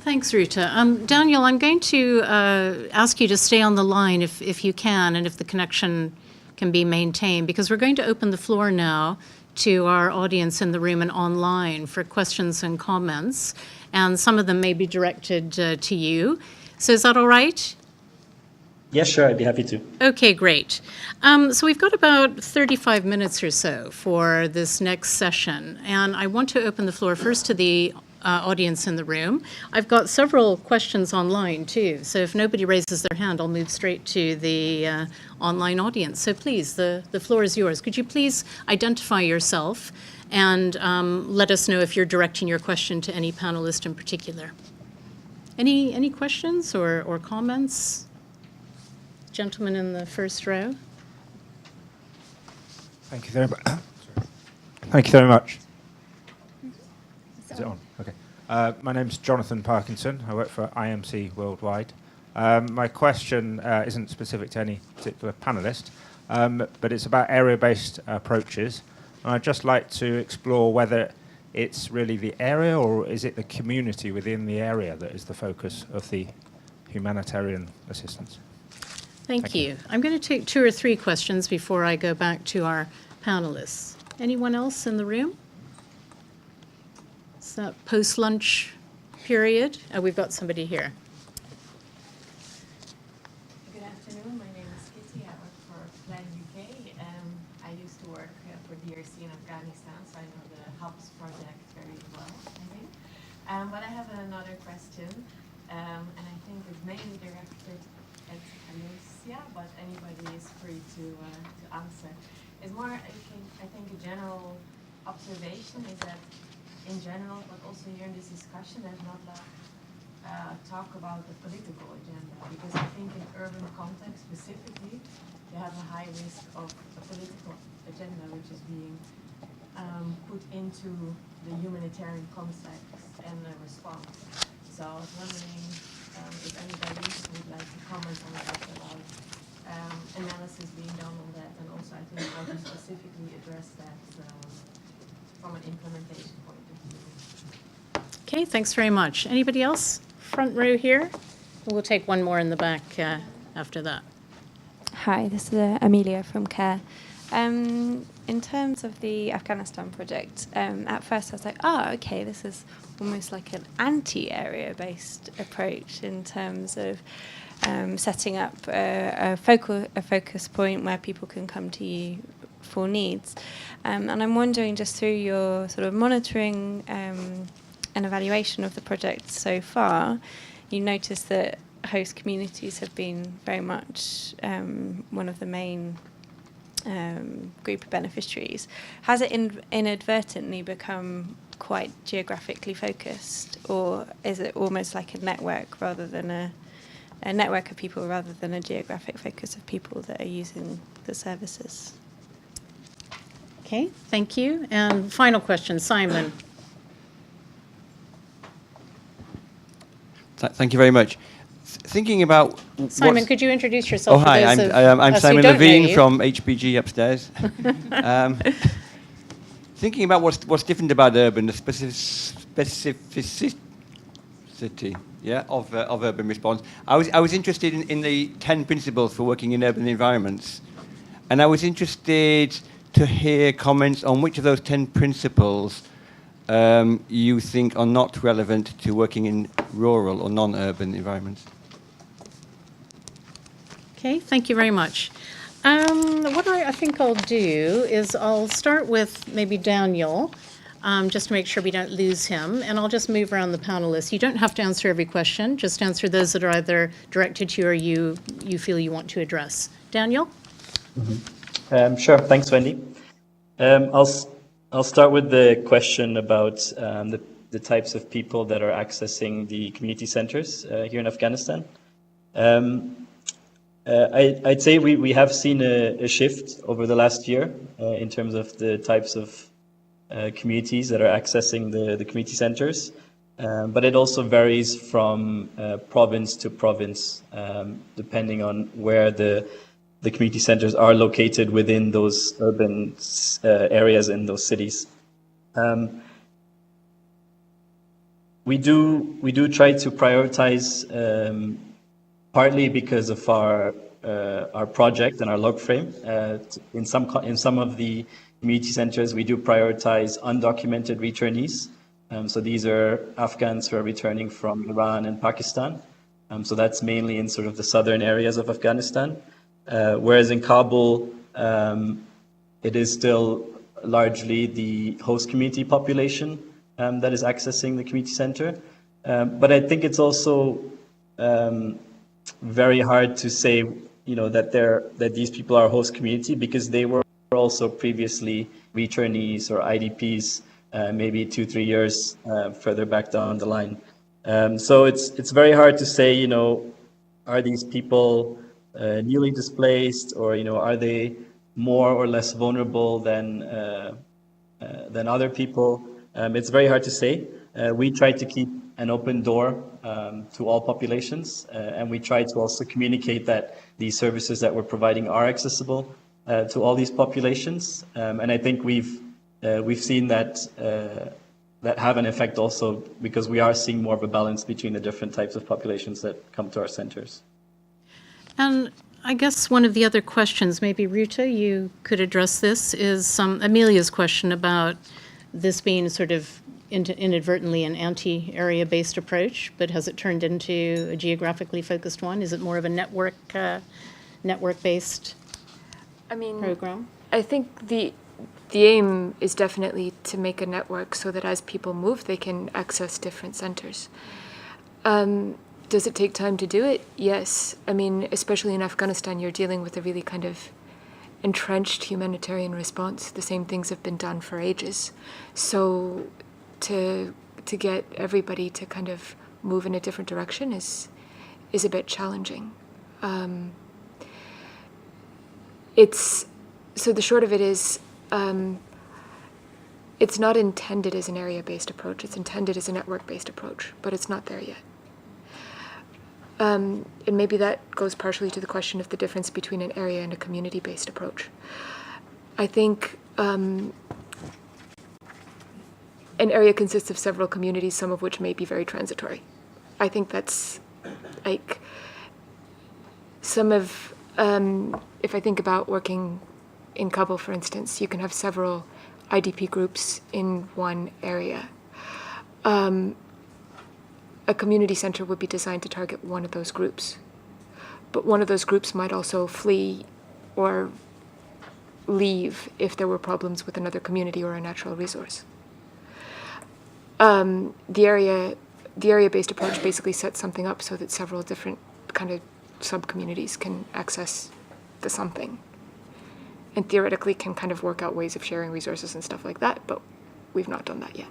Thanks, Ruta. Daniel, I'm going to ask you to stay on the line if you can, and if the connection can be maintained, because we're going to open the floor now to our audience in the room and online for questions and comments, and some of them may be directed to you. So is that all right? Yes, sure, I'd be happy to. Okay, great. So we've got about 35 minutes or so for this next session, and I want to open the floor first to the audience in the room. I've got several questions online too, so if nobody raises their hand, I'll move straight to the online audience. So please, the floor is yours. Could you please identify yourself and let us know if you're directing your question to any panelist in particular. Any questions or comments? Gentleman in the first row. Thank you very much. Thank you very much. Is it on? Okay. My name's Jonathan Parkinson. I work for IMC Worldwide. My question isn't specific to any particular panelist, but it's about area-based approaches. And I'd just like to explore whether it's really the area or is it the community within the area that is the focus of the humanitarian assistance. Thank you. I'm going to take 2 or 3 questions before I go back to our panelists. Anyone else in the room? It's that post-lunch period. Oh, we've got somebody here. Good afternoon. My name is Kitty. I work for Plan UK. I used to work for DRC in Afghanistan, so I know the HUBs project very well, I think. But I have another question, and I think it's mainly directed at Alicia, but anybody is free to answer. It's more, I think a general observation is that in general, but also here in this discussion, there's not talk about the political agenda, because I think in urban context specifically, you have a high risk of a political agenda which is being put into the humanitarian context and the response. So I was wondering if anybody would like to comment on that, about analysis being done on that, and also I think how to specifically address that from an implementation point of view. Okay, thanks very much. Anybody else? Front row here. We'll take one more in the back after that. Hi, this is Amelia from CARE. In terms of the Afghanistan project, at first I was like, okay, this is almost like an anti-area-based approach in terms of setting up a focus point where people can come to you for needs. And I'm wondering, just through your sort of monitoring and evaluation of the project so far, you notice that host communities have been very much one of the main group of beneficiaries. Has it inadvertently become quite geographically focused, or is it almost like a network rather than a network of people rather than a geographic focus of people that are using the services? Okay, thank you. And final question, Simon. Thank you very much. Thinking about Simon, could you introduce yourself? Oh, hi, I'm Simon Levine from HBG upstairs. Thinking about what's different about urban, the specificity, of urban response. I was interested in the 10 principles for working in urban environments, and I was interested to hear comments on which of those 10 principles you think are not relevant to working in rural or non-urban environments. Okay, thank you very much. What I think I'll do is I'll start with maybe Daniel, just to make sure we don't lose him, and I'll just move around the panelists. You don't have to answer every question, just answer those that are either directed to you or you feel you want to address. Daniel? Mm-hmm. Sure, thanks, Wendy. I'll start with the question about the types of people that are accessing the community centers here in Afghanistan. I'd say we have seen a shift over the last year in terms of the types of communities that are accessing the community centers, but it also varies from province to province, depending on where the community centers are located within those urban we do try to prioritize, partly because of our project and our log frame. In some of the community centers, we do prioritize undocumented returnees. So these are Afghans who are returning from Iran and Pakistan. So that's mainly in sort of the southern areas of Afghanistan. Whereas in Kabul, it is still largely the host community population that is accessing the community center. But I think it's also very hard to say, that these people are host community, because they were also previously returnees or IDPs, maybe 2-3 years further back down the line. So it's very hard to say, are these people newly displaced, or are they more or less vulnerable than other people? It's very hard to say. We try to keep an open door to all populations, and we try to also communicate that these services that we're providing are accessible to all these populations. And I think we've seen that have an effect also, because we are seeing more of a balance between the different types of populations that come to our centers. And I guess one of the other questions, maybe Ruta, you could address this, is Amelia's question about this being sort of inadvertently an anti-area-based approach, but has it turned into a geographically focused one? Is it more of a network-based program? I think the aim is definitely to make a network so that as people move, they can access different centers. Does it take time to do it? Yes. Especially in Afghanistan, you're dealing with a really kind of entrenched humanitarian response. The same things have been done for ages. So to get everybody to kind of move in a different direction is a bit challenging. So the short of it is, it's not intended as an area-based approach. It's intended as a network-based approach, but it's not there yet. And maybe that goes partially to the question of the difference between an area and a community-based approach. I think an area consists of several communities, some of which may be very transitory. I think that's like if I think about working in Kabul, for instance, you can have several IDP groups in one area. A community center would be designed to target one of those groups. But one of those groups might also flee or leave if there were problems with another community or a natural resource. The area-based approach basically sets something up so that several different kind of sub-communities can access the something. And theoretically can kind of work out ways of sharing resources and stuff like that, but we've not done that yet.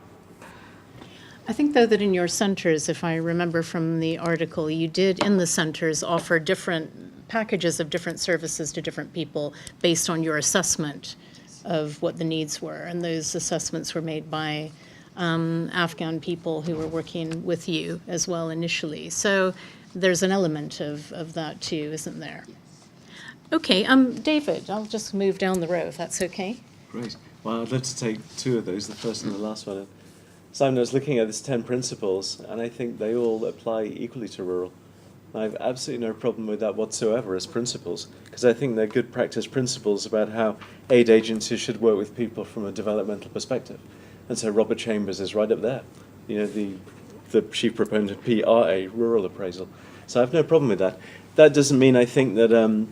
I think, though, that in your centers, if I remember from the article, you did in the centers offer different packages of different services to different people based on your assessment of what the needs were. And those assessments were made by Afghan people who were working with you as well initially. So there's an element of that too, isn't there? Okay, David, I'll just move down the row if that's okay. Great. Well, I'd love to take two of those, the first and the last one. Simon, I was looking at this 10 principles, and I think they all apply equally to rural. I have absolutely no problem with that whatsoever as principles, because I think they're good practice principles about how aid agencies should work with people from a developmental perspective. And so Robert Chambers is right up there, the chief proponent of PRA, rural appraisal. So I have no problem with that. That doesn't mean I think that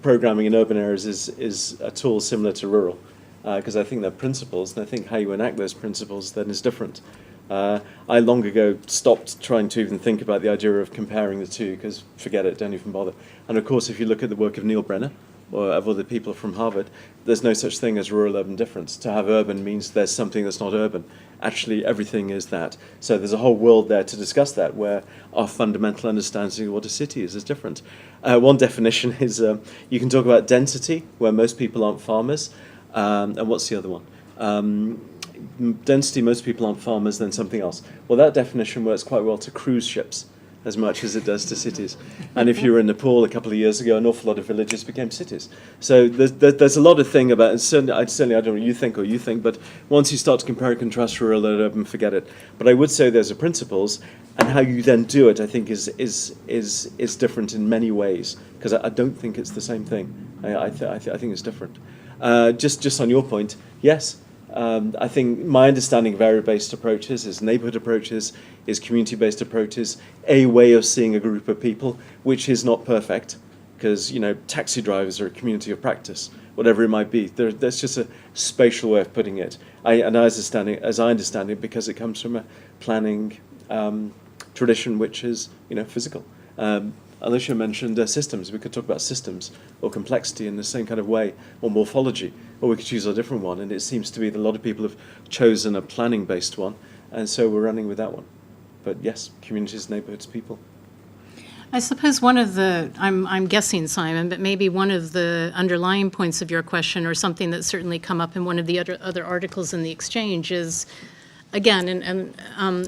programming in urban areas is at all similar to rural, because I think they're principles, and I think how you enact those principles then is different. I long ago stopped trying to even think about the idea of comparing the two, because forget it, don't even bother. And of course, if you look at the work of Neil Brenner, or of other people from Harvard, there's no such thing as rural-urban difference. To have urban means there's something that's not urban. Actually, everything is that. So there's a whole world there to discuss that, where our fundamental understanding of what a city is different. One definition is you can talk about density, where most people aren't farmers. And what's the other one? Density, most people aren't farmers, then something else. Well, that definition works quite well to cruise ships. as much as it does to cities. And if you were in Nepal a couple of years ago, an awful lot of villages became cities. So there's a lot of thing about, and certainly I don't know what you think, but once you start to compare and contrast rural and urban, forget it. But I would say there's the principles, and how you then do it, I think, is different in many ways, because I don't think it's the same thing. I think it's different. Just on your point, yes. I think my understanding of area-based approaches is neighbourhood approaches, is community-based approaches, a way of seeing a group of people, which is not perfect, because taxi drivers are a community of practice, whatever it might be. There's just a spatial way of putting it. As I understand it, because it comes from a planning tradition which is physical. Alicia mentioned systems. We could talk about systems or complexity in the same kind of way, or morphology, or we could choose a different one. And it seems to be that a lot of people have chosen a planning-based one, and so we're running with that one. But yes, communities, neighbourhoods, people. I suppose one of the, I'm guessing, Simon, but maybe one of the underlying points of your question, or something that's certainly come up in one of the other articles in the Exchange, is, again, and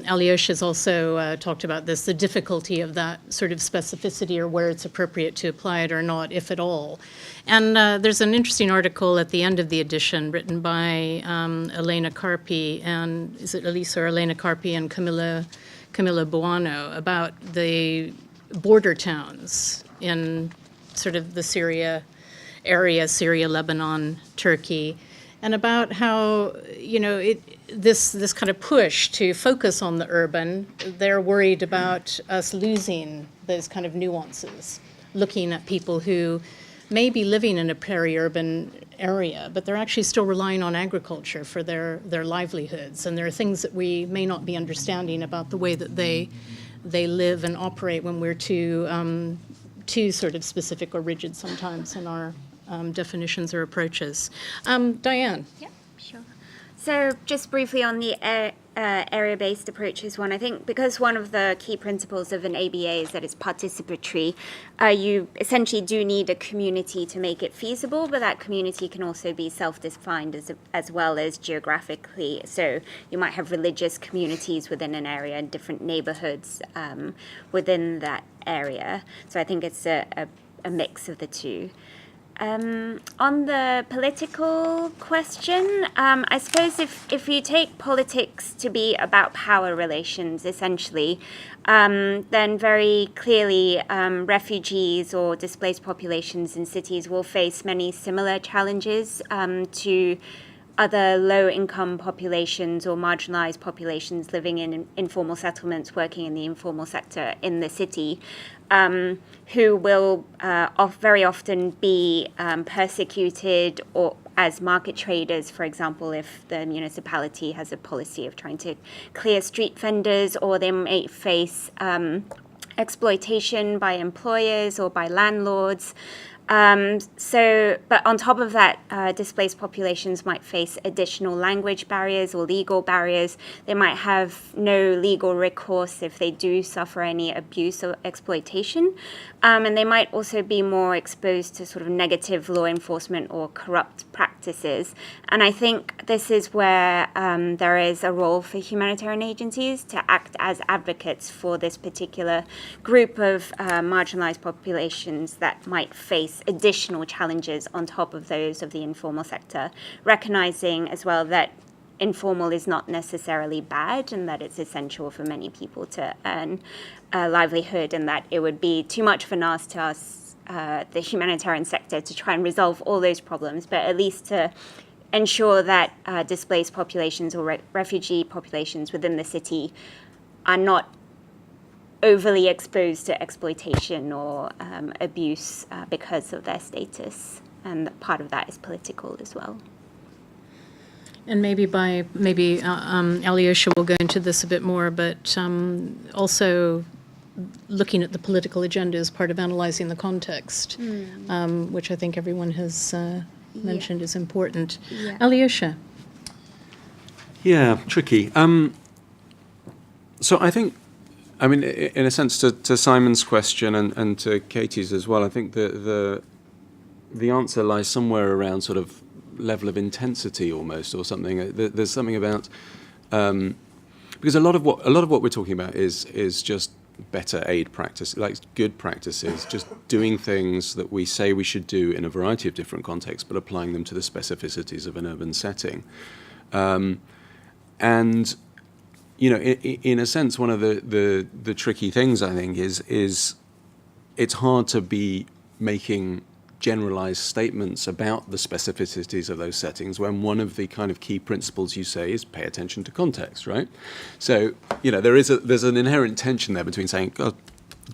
Alyosha has also talked about this, the difficulty of that sort of specificity, or where it's appropriate to apply it or not, if at all. And there's an interesting article at the end of the edition written by Elena Carpi, and is it Elisa or Elena Carpi and Camilla Buono, about the border towns in sort of the Syria area, Syria, Lebanon, Turkey, and about how, this kind of push to focus on the urban, they're worried about us losing those kind of nuances, looking at people who may be living in a peri-urban area, but they're actually still relying on agriculture for their livelihoods. And there are things that we may not be understanding about the way that they live and operate when we're too sort of specific or rigid sometimes in our definitions or approaches. Diane? Yeah, sure. So just briefly on the area-based approaches one, I think because one of the key principles of an ABA is that it's participatory, you essentially do need a community to make it feasible, but that community can also be self-defined as well as geographically. So you might have religious communities within an area and different neighborhoods within that area. So I think it's a mix of the two. On the political question, I suppose if you take politics to be about power relations, essentially, then very clearly refugees or displaced populations in cities will face many similar challenges to other low-income populations or marginalized populations living in informal settlements, working in the informal sector in the city, who will very often be persecuted or as market traders, for example, if the municipality has a policy of trying to clear street vendors, or they may face exploitation by employers or by landlords. But on top of that, displaced populations might face additional language barriers or legal barriers. They might have no legal recourse if they do suffer any abuse or exploitation. And they might also be more exposed to sort of negative law enforcement or corrupt practices. And I think this is where there is a role for humanitarian agencies to act as advocates for this particular group of marginalized populations that might face additional challenges on top of those of the informal sector, recognizing as well that informal is not necessarily bad and that it's essential for many people to earn a livelihood, and that it would be too much of an ask to us, the humanitarian sector, to try and resolve all those problems, but at least to ensure that displaced populations or refugee populations within the city are not overly exposed to exploitation or abuse because of their status, and part of that is political as well. And maybe Alyosha will go into this a bit more, but also looking at the political agenda as part of analyzing the context, which I think everyone has mentioned is important. Yeah. Alyosha? Yeah, tricky. So I think, in a sense, to Simon's question and to Katie's as well, I think the answer lies somewhere around sort of level of intensity almost, or something. There's something about because a lot of what we're talking about is just better aid practice, like good practices, just doing things that we say we should do in a variety of different contexts, but applying them to the specificities of an urban setting. And in a sense, one of the tricky things, I think, is it's hard to be making generalized statements about the specificities of those settings when one of the kind of key principles you say is pay attention to context, right? So, there's an inherent tension there between saying, God,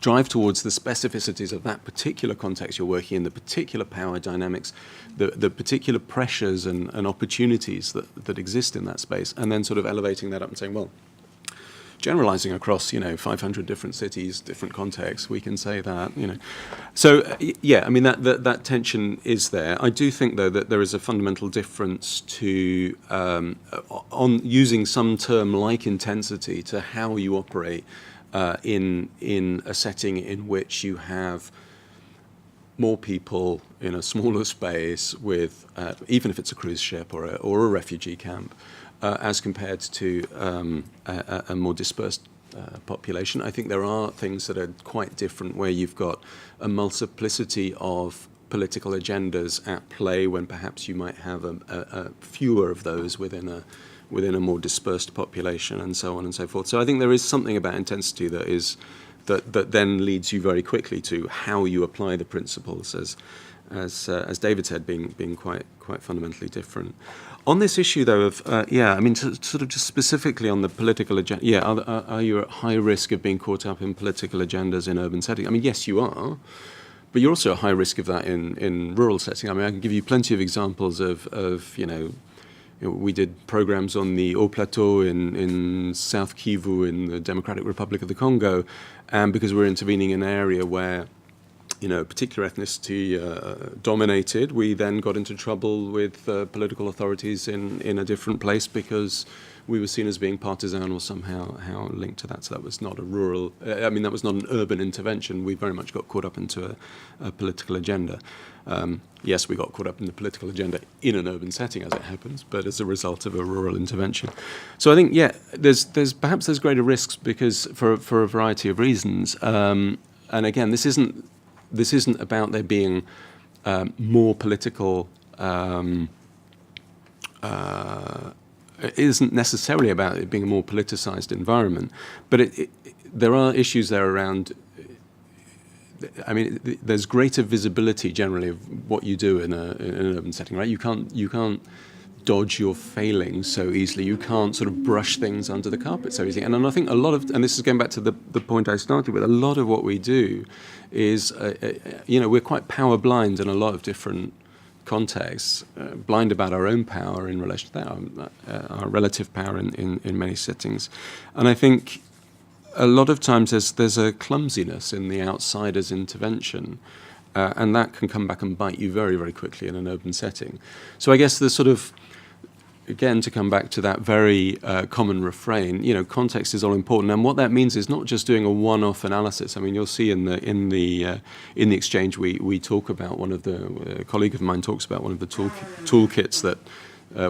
drive towards the specificities of that particular context you're working in, the particular power dynamics, the particular pressures and opportunities that exist in that space, and then sort of elevating that up and saying, well, generalizing across, 500 different cities, different contexts, we can say that, So, I mean, that tension is there. I do think, though, that there is a fundamental difference to on using some term like intensity to how you operate in a setting in which you have more people in a smaller space with, even if it's a cruise ship or a refugee camp, as compared to a more dispersed population. I think there are things that are quite different where you've got a multiplicity of political agendas at play when perhaps you might have a fewer of those within a more dispersed population, and so on and so forth. So I think there is something about intensity that then leads you very quickly to how you apply the principles, as David said, being quite fundamentally different. On this issue, though, of I mean, sort of just specifically on the political agenda, are you at high risk of being caught up in political agendas in urban settings? I mean, yes, you are, but you're also at high risk of that in rural settings. I mean, I can give you plenty of examples of we did programs on the Haut Plateau in South Kivu in the Democratic Republic of the Congo, and because we're intervening in an area where a particular ethnicity dominated, we then got into trouble with political authorities in a different place because we were seen as being partisan or somehow linked to that. So that was not that was not an urban intervention. We very much got caught up into a political agenda. Yes, we got caught up in the political agenda in an urban setting, as it happens, but as a result of a rural intervention. So I think, there's greater risks because for a variety of reasons. And again, this isn't about there being more political. It isn't necessarily about it being a more politicized environment, but there are issues there around. I mean, there's greater visibility generally of what you do in an urban setting, right? You can't dodge your failings so easily. You can't sort of brush things under the carpet so easily. And I think and this is going back to the point I started with, a lot of what we do is, we're quite power blind in a lot of different contexts, blind about our own power in relation to that, our relative power in many settings. And I think a lot of times there's a clumsiness in the outsider's intervention, and that can come back and bite you very, very quickly in an urban setting. So I guess the sort of, again, to come back to that very common refrain, context is all important, and what that means is not just doing a one-off analysis. I mean, you'll see in the exchange we talk about a colleague of mine talks about one of the toolkits that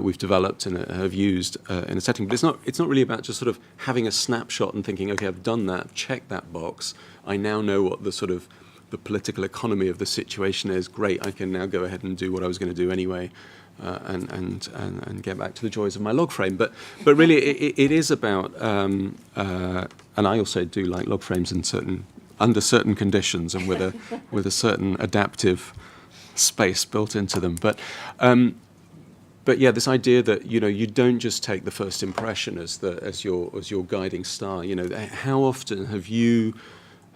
we've developed and have used in a setting. But it's not really about just sort of having a snapshot and thinking, okay, I've done that, check that box. I now know what the political economy of the situation is. Great, I can now go ahead and do what I was going to do anyway. And get back to the joys of my log frame, but really it is about, and I also do like log frames under certain conditions and with a certain adaptive space built into them. But yeah, this idea that you don't just take the first impression as your guiding star. How often have you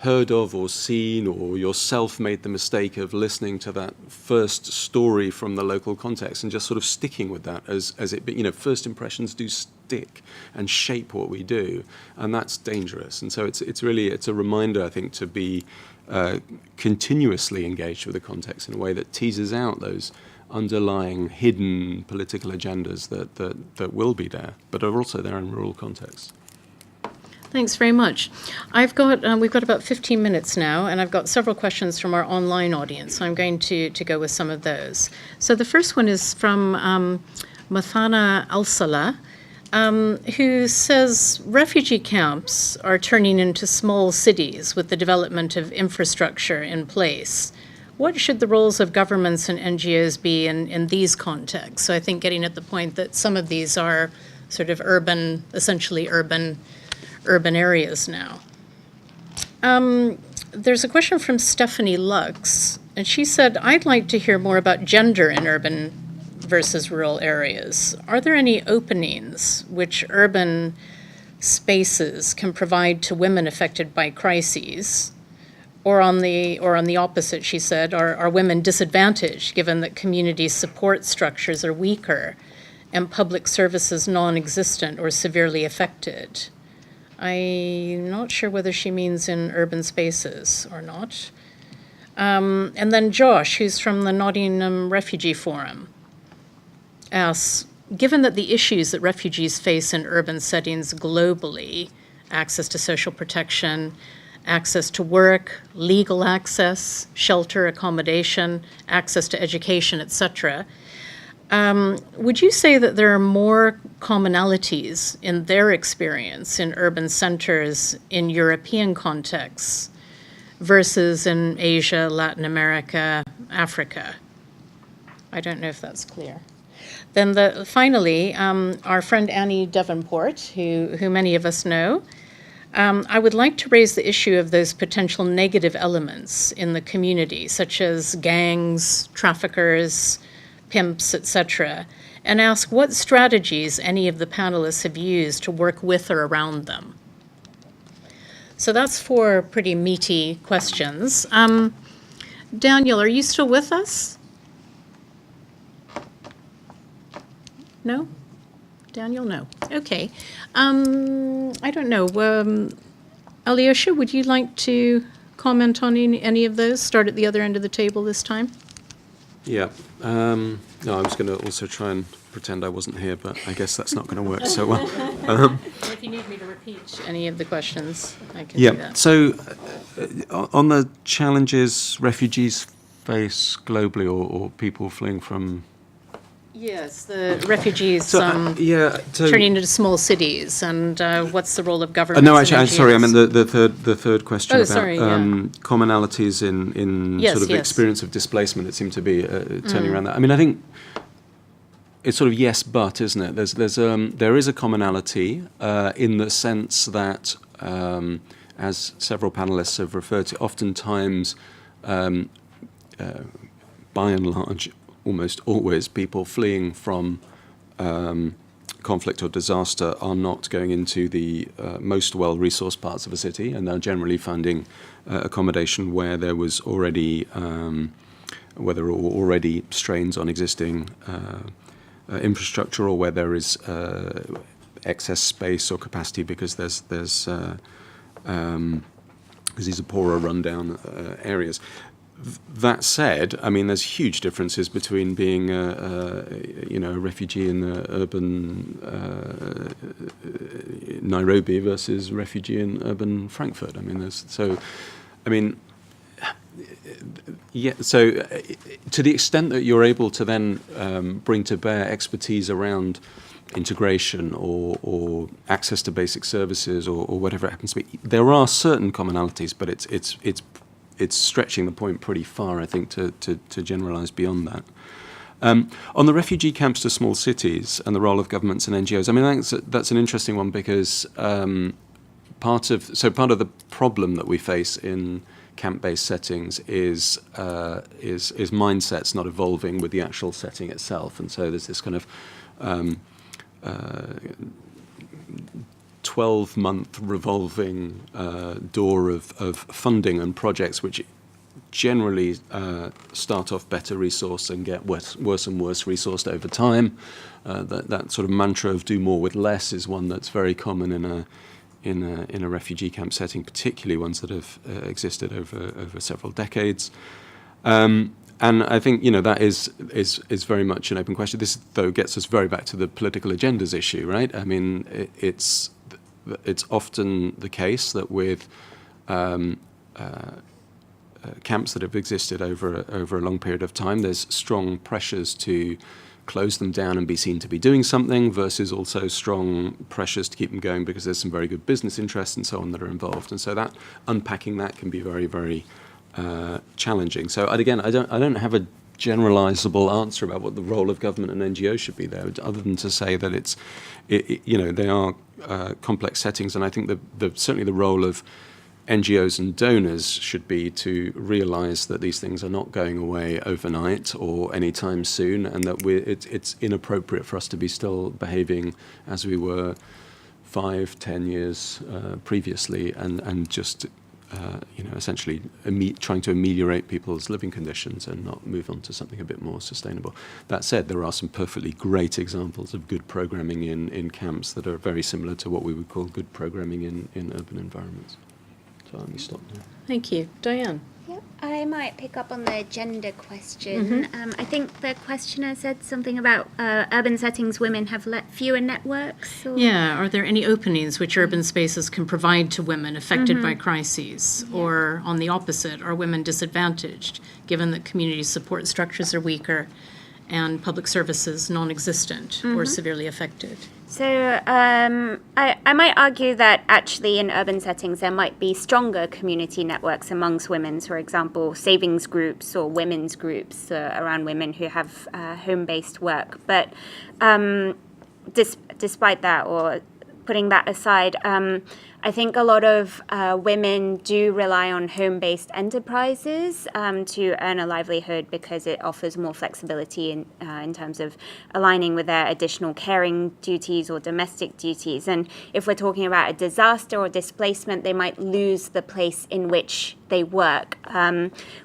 heard of or seen or yourself made the mistake of listening to that first story from the local context and just sort of sticking with that as it, first impressions do stick and shape what we do, and that's dangerous. And so it's really a reminder, I think, to be continuously engaged with the context in a way that teases out those underlying hidden political agendas that will be there, but are also there in rural contexts. Thanks very much. We've got about 15 minutes now, and I've got several questions from our online audience, so I'm going to go with some of those. So the first one is from Mathana Al-Salah. who says refugee camps are turning into small cities with the development of infrastructure in place. What should the roles of governments and NGOs be in these contexts? So I think getting at the point that some of these are sort of urban, essentially urban areas now. There's a question from Stephanie Lux, and she said, I'd like to hear more about gender in urban versus rural areas. Are there any openings which urban spaces can provide to women affected by crises? Or on the opposite, she said, are women disadvantaged given that community support structures are weaker and public services non-existent or severely affected? I'm not sure whether she means in urban spaces or not. And then Josh, who's from the Nottingham Refugee Forum, asks, given that the issues that refugees face in urban settings globally, access to social protection, access to work, legal access, shelter, accommodation, access to education, etc., would you say that there are more commonalities in their experience in urban centers in European contexts versus in Asia, Latin America, Africa? I don't know if that's clear. Then finally, our friend Annie Davenport, who many of us know, I would like to raise the issue of those potential negative elements in the community, such as gangs, traffickers, pimps, etc., and ask what strategies any of the panelists have used to work with or around them. So that's 4 pretty meaty questions. Daniel, are you still with us? No? Daniel, no. Okay. I don't know. Alyosha, would you like to comment on any of those? Start at the other end of the table this time. Yeah. No, I was going to also try and pretend I wasn't here, but I guess that's not going to work so well. If you need me to repeat any of the questions, I can do that. So on the challenges refugees face globally or people fleeing from... Yes, the refugees turning into small cities, and what's the role of government? No, actually, I'm sorry. I meant the third question about sorry, commonalities in yes, sort of experience of displacement. It seemed to be turning around that. I mean, I think it's sort of yes, but, isn't it? There is a commonality in the sense that, as several panelists have referred to, oftentimes, by and large, almost always, people fleeing from conflict or disaster are not going into the most well-resourced parts of a city, and are generally finding accommodation where there was already, where there are already strains on existing infrastructure, or where there is excess space or capacity because there's because these are poorer, rundown areas. That said, I mean, there's huge differences between being a refugee in the urban Nairobi versus refugee in urban Frankfurt. I mean, So to the extent that you're able to then bring to bear expertise around integration or access to basic services or whatever it happens to be, there are certain commonalities, but it's stretching the point pretty far, I think, to generalise beyond that. On the refugee camps to small cities and the role of governments and NGOs, I mean, I think that's an interesting one because part of the problem that we face in camp-based settings is mindsets not evolving with the actual setting itself, and so there's this kind of 12-month revolving door of funding and projects which generally start off better resourced and get worse and worse resourced over time. That sort of mantra of do more with less is one that's very common in a refugee camp setting, particularly ones that have existed over several decades. And I think that is very much an open question. This, though, gets us very back to the political agendas issue, right? I mean, it's often the case that with camps that have existed over a long period of time, there's strong pressures to close them down and be seen to be doing something, versus also strong pressures to keep them going because there's some very good business interests and so on that are involved. And so that unpacking that can be very, very challenging. So again, I don't have a generalizable answer about what the role of government and NGOs should be there, other than to say that they are complex settings, and I think that certainly the role of NGOs and donors should be to realise that these things are not going away overnight or anytime soon, and that it's inappropriate for us to be still behaving as we were 5-10 years previously, and just essentially trying to ameliorate people's living conditions and not move on to something a bit more sustainable. That said, there are some perfectly great examples of good programming in camps that are very similar to what we would call good programming in urban environments. So let me stop there. Thank you. Diane? Yep. I might pick up on the gender question. I think the questioner said something about urban settings, women have fewer networks. Or... Yeah, are there any openings which urban spaces can provide to women affected by crises? Or on the opposite, are women disadvantaged, given that community support structures are weaker and public services non-existent or severely affected? So I might argue that actually in urban settings there might be stronger community networks amongst women, for example, savings groups or women's groups around women who have home-based work. But despite that, or putting that aside, I think a lot of women do rely on home-based enterprises to earn a livelihood because it offers more flexibility in terms of aligning with their additional caring duties or domestic duties. And if we're talking about a disaster or displacement, they might lose the place in which they work,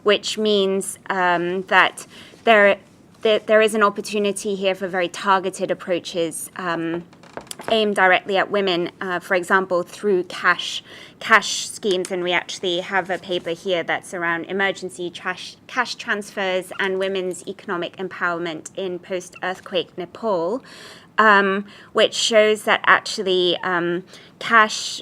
which means that there is an opportunity here for very targeted approaches aimed directly at women, for example, through cash schemes. And we actually have a paper here that's around emergency cash transfers and women's economic empowerment in post-earthquake Nepal, which shows that actually cash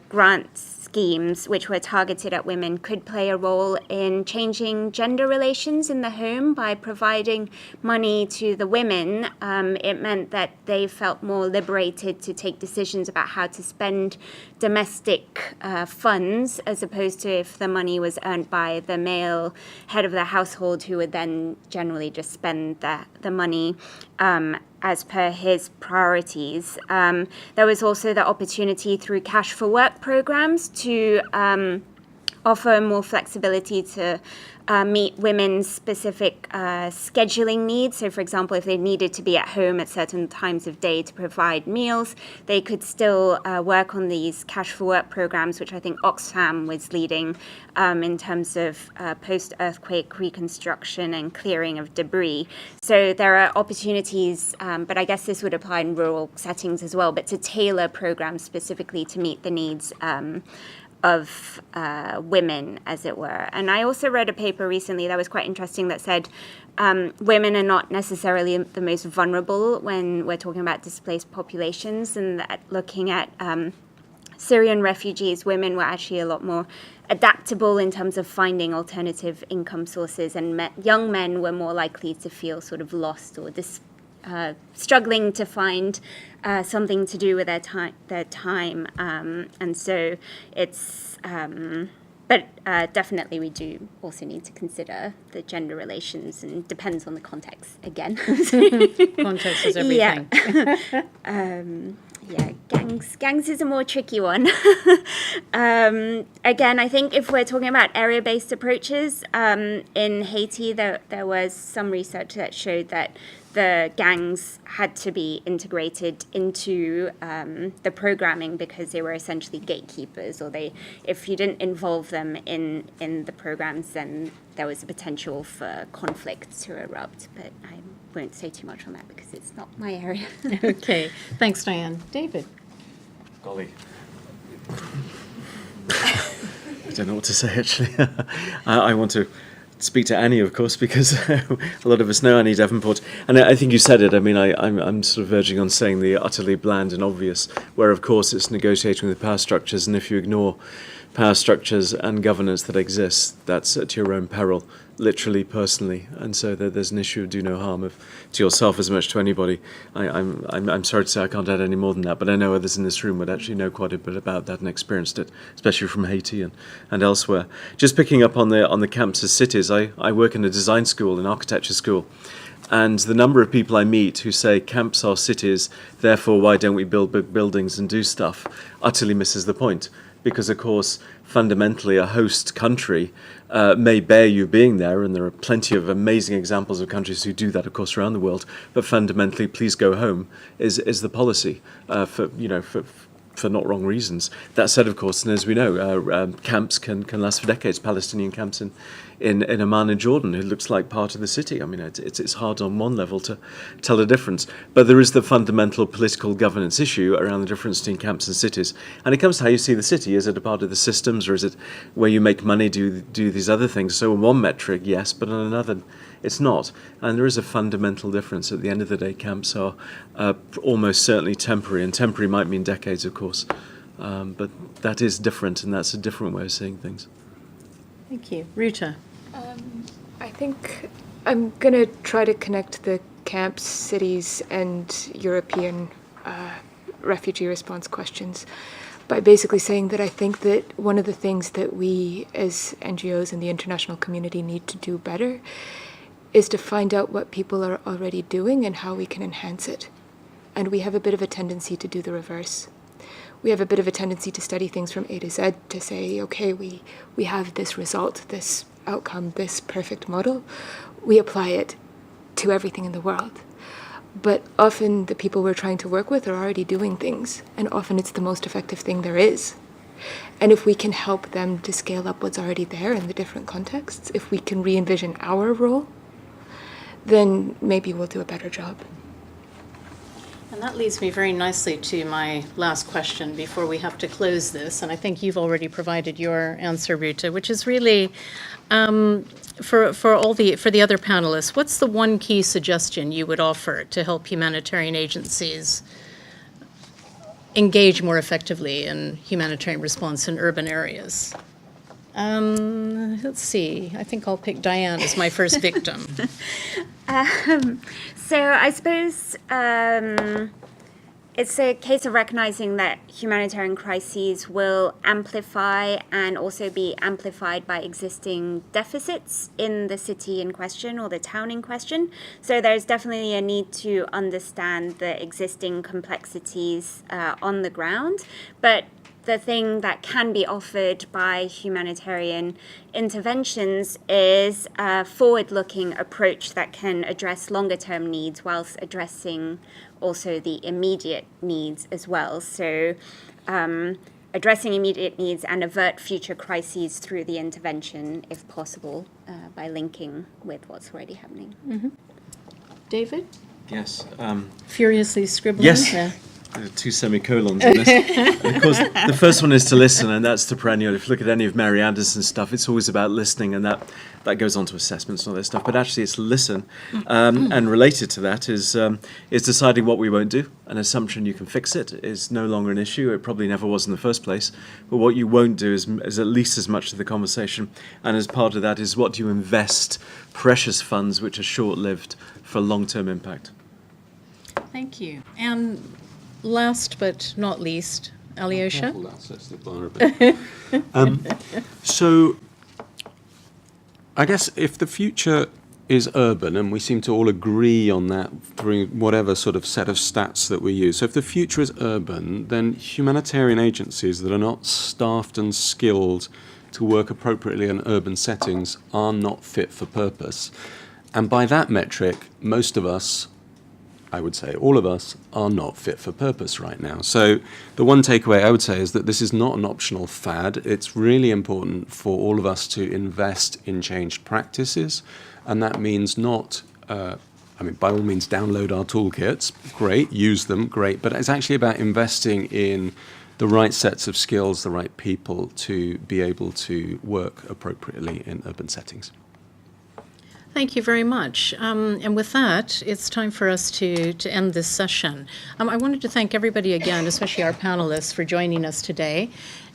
grants schemes which were targeted at women could play a role in changing gender relations in the home by providing money to the women. It meant that they felt more liberated to take decisions about how to spend domestic funds, as opposed to if the money was earned by the male head of the household, who would then generally just spend the money as per his priorities. There was also the opportunity through Cash for Work programs to offer more flexibility to meet women's specific scheduling needs. So, for example, if they needed to be at home at certain times of day to provide meals, they could still work on these Cash for Work programs, which I think Oxfam was leading in terms of post-earthquake reconstruction and clearing of debris. So there are opportunities, but I guess this would apply in rural settings as well, but to tailor programs specifically to meet the needs of women, as it were. And I also read a paper recently that was quite interesting that said women are not necessarily the most vulnerable when we're talking about displaced populations, and that looking at Syrian refugees, women were actually a lot more adaptable in terms of finding alternative income sources, and young men were more likely to feel sort of lost or struggling to find something to do with their time. And so it's, but definitely we do also need to consider the gender relations, and depends on the context again. Context is everything. Yeah, gangs is a more tricky one. Again, I think if we're talking about area-based approaches, in Haiti, there was some research that showed that the gangs had to be integrated into the programming because they were essentially gatekeepers, or if you didn't involve them in the programs, then there was a potential for conflict to erupt. But I won't say too much on that because it's not my area. Okay, thanks, Diane. David? Golly. I don't know what to say, actually. I want to speak to Annie, of course, because a lot of us know Annie Davenport. And I think you said it. I mean, I'm sort of verging on saying the utterly bland and obvious, where, of course, it's negotiating with power structures. And if you ignore power structures and governance that exists, that's at your own peril, literally, personally. And so there's an issue of do no harm to yourself as much to anybody. I'm sorry to say I can't add any more than that, but I know others in this room would actually know quite a bit about that and experienced it, especially from Haiti and elsewhere. Just picking up on the camps as cities, I work in a design school, an architecture school, and the number of people I meet who say camps are cities, therefore why don't we build big buildings and do stuff, utterly misses the point. Because, of course, fundamentally a host country may bear you being there, and there are plenty of amazing examples of countries who do that, of course, around the world, but fundamentally, please go home is the policy for not wrong reasons. That said, of course, and as we know, camps can last for decades. Palestinian camps in Amman and Jordan, it looks like part of the city. I mean, it's hard on one level to tell the difference. But there is the fundamental political governance issue around the difference between camps and cities. And it comes to how you see the city. Is it a part of the systems, or is it where you make money, do these other things? So on one metric, yes, but on another, it's not. And there is a fundamental difference. At the end of the day, camps are almost certainly temporary, and temporary might mean decades, of course. But that is different, and that's a different way of seeing things. Thank you. Ruta? I think I'm going to try to connect the camps, cities, and European refugee response questions by basically saying that I think that one of the things that we as NGOs and the international community need to do better is to find out what people are already doing and how we can enhance it. And we have a bit of a tendency to do the reverse. We have a bit of a tendency to study things from A to Z, to say, okay, we have this result, this outcome, this perfect model. We apply it to everything in the world. But often the people we're trying to work with are already doing things, and often it's the most effective thing there is. And if we can help them to scale up what's already there in the different contexts, if we can re-envision our role, then maybe we'll do a better job. And that leads me very nicely to my last question before we have to close this. And I think you've already provided your answer, Ruta, which is really for the other panelists. What's the one key suggestion you would offer to help humanitarian agencies engage more effectively in humanitarian response in urban areas? Let's see. I think I'll pick Diane as my first victim. So I suppose it's a case of recognizing that humanitarian crises will amplify and also be amplified by existing deficits in the city in question or the town in question. So there's definitely a need to understand the existing complexities on the ground. But the thing that can be offered by humanitarian interventions is a forward-looking approach that can address longer-term needs whilst addressing also the immediate needs as well. So addressing immediate needs and avert future crises through the intervention, if possible, by linking with what's already happening. Mm-hmm. David? Yes. Furiously scribbling? Yes. Yeah. There are 2 semicolons in this. And of course, the first one is to listen, and that's the perennial. If you look at any of Mary Anderson's stuff, it's always about listening, and that goes on to assessments and all that stuff. But actually, it's listen. And related to that is deciding what we won't do. An assumption you can fix it is no longer an issue. It probably never was in the first place. But what you won't do is at least as much of the conversation. And as part of that is what do you invest precious funds, which are short-lived, for long-term impact. Thank you. And last but not least, Alyosha. That's the bar a bit. So, I guess if the future is urban, and we seem to all agree on that through whatever sort of set of stats that we use. So if the future is urban, then humanitarian agencies that are not staffed and skilled to work appropriately in urban settings are not fit for purpose. And by that metric, most of us, I would say all of us, are not fit for purpose right now. So the one takeaway I would say is that this is not an optional fad. It's really important for all of us to invest in changed practices. And that means not, by all means, download our toolkits. Great, use them, great. But it's actually about investing in the right sets of skills, the right people to be able to work appropriately in urban settings. Thank you very much. And with that, it's time for us to end this session. I wanted to thank everybody again, especially our panelists, for joining us today,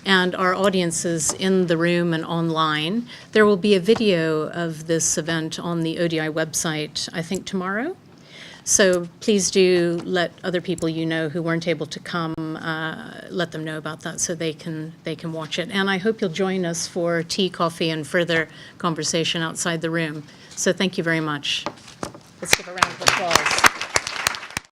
and our audiences in the room and online. There will be a video of this event on the ODI website, I think tomorrow. So please do let other people you know who weren't able to come, let them know about that so they can watch it. And I hope you'll join us for tea, coffee, and further conversation outside the room. So thank you very much. Let's give a round of applause.